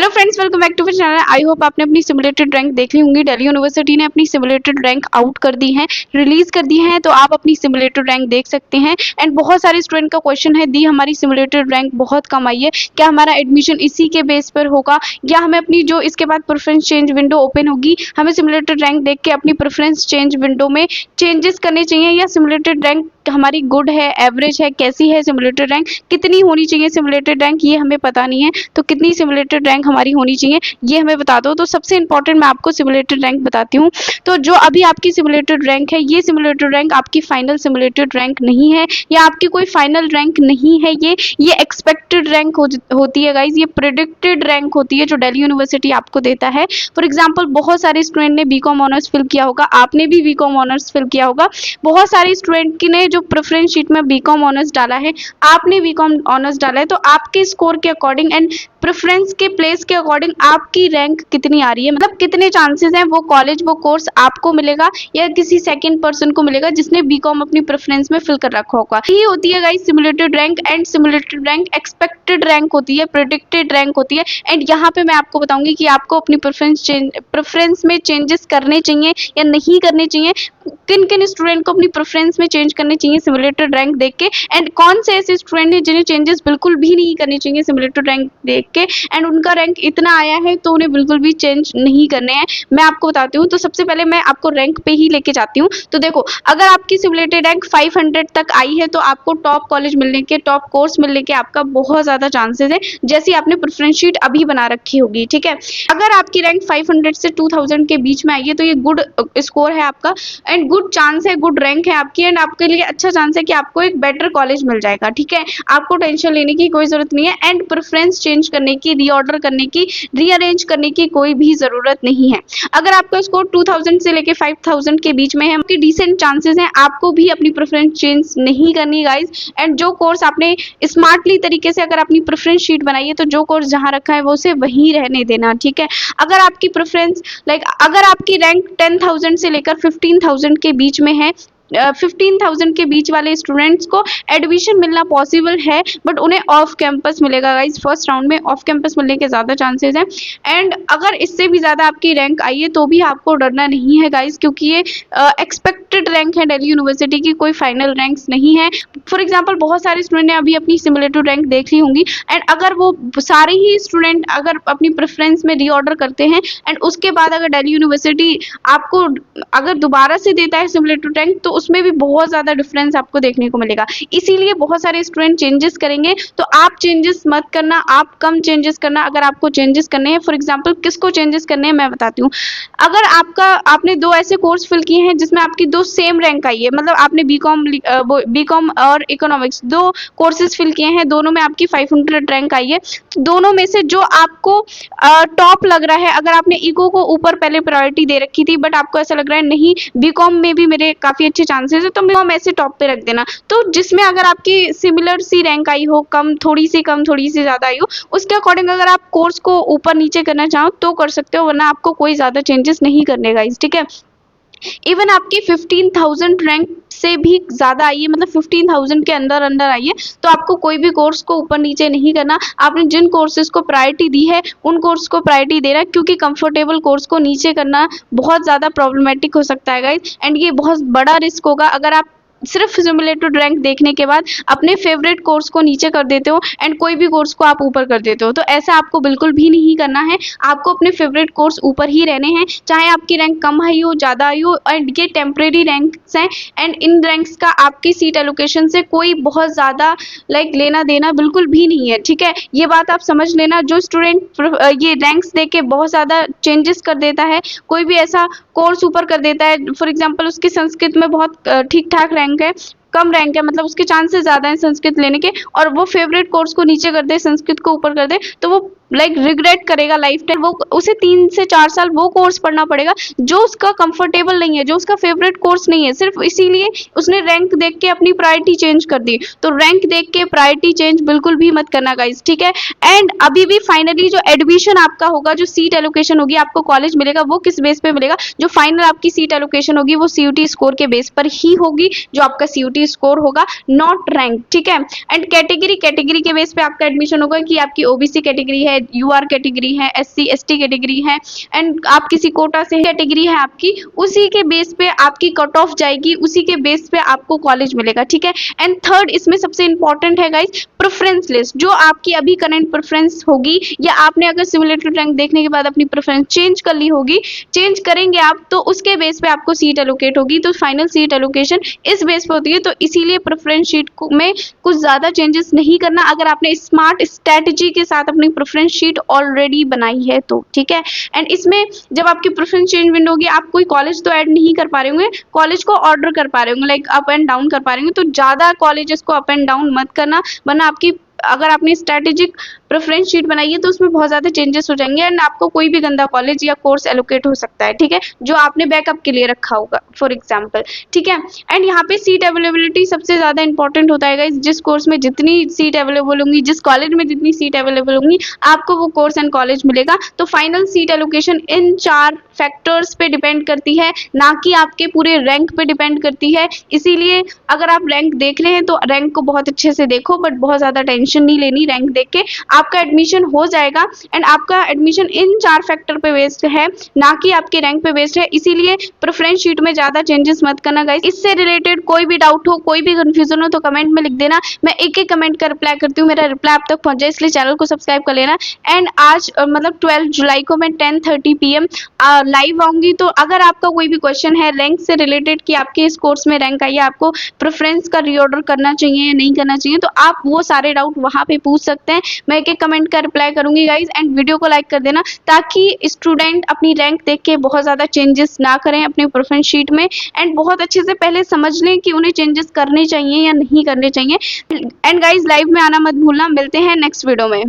Hello friends, welcome back to my channel. I hope आपने अपनी simulated rank देख ली होंगी। दिल्ली यूनिवर्सिटी ने अपनी सिमुलेटेड रैंक आउट कर दी है, रिलीज कर दी है, तो आप अपनी सिमुलेटेड रैंक देख सकते हैं। एंड बहुत सारे स्टूडेंट का क्वेश्चन है, दी हमारी सिमुलेटेड रैंक बहुत कम आई है, क्या हमारा एडमिशन इसी के बेस पर होगा या हमें अपनी जो इसके बाद प्रेफरेंस चेंज विंडो ओपन होगी, हमें सिमुलेटेड रैंक देख के अपनी प्रेफरेंस चेंज विंडो में चेंजेस करने चाहिए, या सिमुलेटेड रैंक हमारी गुड है, एवरेज है, कैसी है सिमुलेटेड रैंक, कितनी होनी चाहिए सिमुलेटेड रैंक, ये हमें पता नहीं है। तो कितनी सिमुलेटेड रैंक हमारी होनी चाहिए ये हमें बता दो। तो सबसे इंपॉर्टेंट मैं आपको सिमुलेटेड रैंक बताती हूँ। तो जो अभी आपकी सिमुलेटेड रैंक है, ये सिमुलेटेड रैंक आपकी फाइनल सिमुलेटेड रैंक नहीं है, या आपकी कोई फाइनल रैंक नहीं है। ये एक्सपेक्टेड रैंक होती है गाइज, ये प्रिडिक्टेड रैंक होती है जो दिल्ली यूनिवर्सिटी आपको देता है। फॉर एग्जाम्पल, बहुत सारे स्टूडेंट ने बीकॉम ऑनर्स फिल किया होगा, आपने भी बीकॉम ऑनर्स फिल किया होगा। बहुत सारे स्टूडेंट की ने जो प्रेफरेंस शीट में बीकॉम ऑनर्स डाला है, आपने बीकॉम ऑनर्स डाला है, तो आपके स्कोर के अकॉर्डिंग एंड प्रेफरेंस के प्लेस के अकॉर्डिंग आपकी रैंक कितनी आ रही है, मतलब कितने चांसेस हैं वो कॉलेज वो कोर्स आपको मिलेगा या किसी सेकंड पर्सन को मिलेगा जिसने बीकॉम अपनी प्रेफरेंस में फिल कर रखा होगा। ये होती है guys simulated rank. And simulated rank expected rank होती है, प्रेडिक्टेड रैंक होती है। एंड यहाँ पे मैं आपको बताऊंगी कि आपको अपनी प्रेफरेंस में चेंजेस करने चाहिए या नहीं करने चाहिए, किन किन स्टूडेंट को अपनी प्रेफरेंस में चेंज करने चाहिए सिमुलेटेड रैंक देख के, एंड कौन से ऐसे स्टूडेंट हैं जिन्हें चेंजेस बिल्कुल भी नहीं करने चाहिए सिमुलेटेड रैंक देख के, एंड उनका रैंक इतना आया है तो उन्हें बिल्कुल भी चेंज नहीं करने हैं। मैं आपको बताती हूँ। तो सबसे पहले मैं आपको रैंक पे ही लेके जाती हूँ। तो देखो, अगर आपकी सिमुलेटेड रैंक 500 तक आई है तो आपको टॉप कॉलेज मिलने के, टॉप कोर्स मिलने के आपका बहुत ज्यादा चांसेस है, जैसे आपने प्रेफरेंस शीट अभी बना रखी होगी। ठीक है, अगर आपकी रैंक 500 से 2000 के बीच में आई है तो ये गुड स्कोर है आपका, एंड गुड चांस है, गुड रैंक है आपकी, एंड आपके लिए अच्छा चांस है कि आपको एक बेटर कॉलेज मिल जाएगा। ठीक है, आपको टेंशन लेने की कोई जरूरत नहीं है, एंड प्रेफरेंस चेंज करने की, रीऑर्डर करने की, रीअरेंज करने की कोई भी जरूरत नहीं है। अगर आपका स्कोर 2000 से लेके 5000 के बीच में है, आपके डिसेंट चांसेस हैं, आपको भी अपनी प्रेफरेंस चेंज नहीं करनी गाइज। एंड जो कोर्स आपने स्मार्टली तरीके से अगर अपनी प्रेफरेंस शीट बनाई है तो जो कोर्स जहां रखा है वो उसे वहीं रहने देना। ठीक है, अगर आपकी प्रेफरेंस अगर आपकी रैंक 10,000 से लेकर 15,000 के बीच में है, 15,000 के बीच वाले स्टूडेंट्स को एडमिशन मिलना पॉसिबल है, बट उन्हें ऑफ कैंपस मिलेगा गाइज। फर्स्ट राउंड में ऑफ कैंपस मिलने के ज़्यादा चांसेस हैं। एंड अगर इससे भी ज़्यादा आपकी रैंक आई है तो भी आपको डरना नहीं है गाइज, क्योंकि ये एक्सपेक्टेड रैंक है दिल्ली यूनिवर्सिटी की, कोई फाइनल रैंक्स नहीं है। फॉर एग्जाम्पल, बहुत सारे स्टूडेंट ने अभी अपनी सिमुलेटेड रैंक देख ली होंगी, एंड अगर वो सारे ही स्टूडेंट अगर अपनी प्रेफरेंस में रीऑर्डर करते हैं एंड उसके बाद अगर दिल्ली यूनिवर्सिटी आपको अगर दोबारा से देता है सिमुलेटेड रैंक, तो उसमें भी बहुत ज्यादा डिफरेंस आपको देखने को मिलेगा। इसीलिए बहुत सारे स्टूडेंट चेंजेस करेंगे, तो आप चेंजेस मत करना, आप कम चेंजेस करना। अगर आपको चेंजेस करने हैं, फॉर एग्जांपल किसको चेंजेस करने हैं मैं बताती हूँ। अगर आपने दो ऐसे कोर्स फिल किए हैं जिसमें आपकी दो सेम रैंक आई है, मतलब आपने बीकॉम और इकोनॉमिक्स दो कोर्सेज फिल किए हैं, दोनों में आपकी 500 रैंक आई है, तो दोनों में से जो आपको टॉप लग रहा है, अगर आपने इको को ऊपर पहले प्रायोरिटी दे रखी थी बट आपको ऐसा लग रहा है नहीं बीकॉम में भी मेरे काफी अच्छे चांसेस है, तो बीकॉम ऐसे टॉप पे रख देना। तो जिसमें अगर आपकी सिमिलर सी रैंक आई हो, कम थोड़ी सी ज्यादा आई हो, उसके अकॉर्डिंग अगर आप कोर्स को ऊपर नीचे करना चाहो तो कर सकते हो, वरना आपको कोई ज्यादा चेंजेस नहीं करने गाइस। ठीक है, इवन आपकी 15,000 रैंक से भी ज्यादा आई है, मतलब 15,000 के अंदर आई है, तो आपको कोई भी कोर्स को ऊपर नीचे नहीं करना। आपने जिन कोर्सेज को प्रायोरिटी दी है उन कोर्स को प्रायोरिटी देना, क्योंकि कंफर्टेबल कोर्स को नीचे करना बहुत ज्यादा प्रॉब्लमेटिक हो सकता है गाइज, एंड ये बहुत बड़ा रिस्क होगा अगर आप सिर्फ सिमुलेटेड रैंक देखने के बाद अपने फेवरेट कोर्स को नीचे कर देते हो एंड कोई भी कोर्स को आप ऊपर कर देते हो। तो ऐसा आपको बिल्कुल भी नहीं करना है, आपको अपने फेवरेट कोर्स ऊपर ही रहने हैं, चाहे आपकी रैंक कम आई हो, ज़्यादा आई हो। एंड ये टेम्परेरी रैंक्स हैं, एंड इन रैंक्स का आपकी सीट एलोकेशन से कोई बहुत ज़्यादा लेना देना बिल्कुल भी नहीं है। ठीक है, ये बात आप समझ लेना। जो स्टूडेंट ये रैंक्स देख के बहुत ज़्यादा चेंजेस कर देता है, कोई भी ऐसा कोर्स ऊपर कर देता है, फॉर एग्जाम्पल उसकी संस्कृत में बहुत ठीक ठाक रैंक है, कम रैंक है, मतलब उसके चांसेस ज्यादा हैं संस्कृत लेने के, और वो फेवरेट कोर्स को नीचे कर दे, संस्कृत को ऊपर कर दे, तो वो रिग्रेट करेगा लाइफ टाइम। वो उसे 3 से 4 साल वो कोर्स पढ़ना पड़ेगा जो उसका कंफर्टेबल नहीं है, जो उसका फेवरेट कोर्स नहीं है, सिर्फ इसीलिए उसने रैंक देख के अपनी प्रायोरिटी चेंज कर दी। तो रैंक देख के प्रायोरिटी चेंज बिल्कुल भी मत करना गाइस। ठीक है, एंड अभी भी फाइनली जो एडमिशन आपका होगा, जो सीट एलोकेशन होगी, आपको कॉलेज मिलेगा, वो किस बेस पे मिलेगा? जो फाइनल आपकी सीट एलोकेशन होगी वो सीयूटी स्कोर के बेस पर ही होगी, जो आपका सीयूटी स्कोर होगा, नॉट रैंक। ठीक है, एंड कैटेगरी के बेस पे आपका एडमिशन होगा कि आपकी ओबीसी कैटेगरी है, यूआर कैटेगरी है, एससी एसटी कैटेगरी है, एंड आप किसी कोटा से कैटेगरी है आपकी, उसी के बेस पे आपकी कट ऑफ जाएगी, उसी के बेस पे आपको कॉलेज मिलेगा, ठीक है। एंड थर्ड इसमें सबसे इंपॉर्टेंट है गाइज प्रेफरेंस लिस्ट, जो आपकी अभी करंट प्रेफरेंस होगी, या आपने अगर सिमुलेटेड रैंक देखने के बाद अपनी प्रेफरेंस चेंज कर ली होगी, चेंज करेंगे आप तो उसके बेस पे आपको सीट एलोकेट होगी। तो फाइनल सीट एलोकेशन इस बेस पे होती है, तो इसीलिए प्रेफरेंस शीट में कुछ ज्यादा चेंजेस नहीं करना, अगर आपने स्मार्ट स्ट्रेटजी के साथ अपनी प्रेफरेंस शीट ऑलरेडी बनाई है तो, ठीक है। एंड इसमें जब आपकी प्रेफरेंस चेंज विंडो होगी, आप कोई कॉलेज तो ऐड नहीं कर पा रहे होंगे, कॉलेज को ऑर्डर कर पा रहे होंगे, लाइक अप एंड डाउन कर पा रहे होंगे, तो ज्यादा कॉलेजेस को अप एंड डाउन मत करना, वरना आपकी अगर आपने स्ट्रेटेजिक प्रेफरेंस शीट बनाई है तो उसमें बहुत ज्यादा चेंजेस हो जाएंगे, एंड आपको कोई भी गंदा कॉलेज या कोर्स एलोकेट हो सकता है, ठीक है, जो आपने बैकअप के लिए रखा होगा फॉर एग्जांपल, ठीक है। एंड यहाँ पे सीट अवेलेबिलिटी सबसे ज्यादा इंपॉर्टेंट होता है गाइस, जिस कोर्स में जितनी सीट अवेलेबल होंगी, जिस कॉलेज में जितनी सीट अवेलेबल होंगी, आपको वो कोर्स एंड कॉलेज मिलेगा। तो final seat allocation in 4 factors पे डिपेंड करती है, ना कि आपके पूरे रैंक पे डिपेंड करती है। इसीलिए अगर आप रैंक देख रहे हैं तो रैंक को बहुत अच्छे से देखो, बट बहुत ज्यादा टेंशन नहीं लेनी, रैंक देख के आपका एडमिशन हो जाएगा, एंड आपका एडमिशन इन 4 फैक्टर पे बेस्ड है, ना कि आपके रैंक पे बेस्ड है। इसीलिए प्रेफरेंस शीट में ज्यादा चेंजेस मत करना गाइस। इससे रिलेटेड कोई भी डाउट हो, कोई भी कंफ्यूजन हो तो कमेंट में लिख देना, मैं एक एक कमेंट का रिप्लाई करती हूँ, मेरा रिप्लाई आप तक पहुंच जाए, इसलिए चैनल को सब्सक्राइब कर लेना। एंड आज मतलब 12 जुलाई को मैं 10:30 PM लाइव आऊंगी, तो अगर आपका कोई भी क्वेश्चन है रैंक से रिलेटेड कि आपके इस कोर्स में रैंक आई है, आपको प्रेफरेंस का रीऑर्डर करना चाहिए या नहीं करना चाहिए, तो आप वो सारे डाउट वहां पे पूछ सकते हैं, मैं एक एक कमेंट का रिप्लाई करूंगी गाइज। एंड वीडियो को लाइक कर देना, ताकि स्टूडेंट अपनी रैंक देख के बहुत ज्यादा चेंजेस ना करें अपनी प्रेफरेंस शीट में, एंड बहुत अच्छे से पहले समझ लें कि उन्हें चेंजेस करने चाहिए या नहीं करने चाहिए। एंड गाइज लाइव में आना मत भूलना, मिलते हैं नेक्स्ट वीडियो में।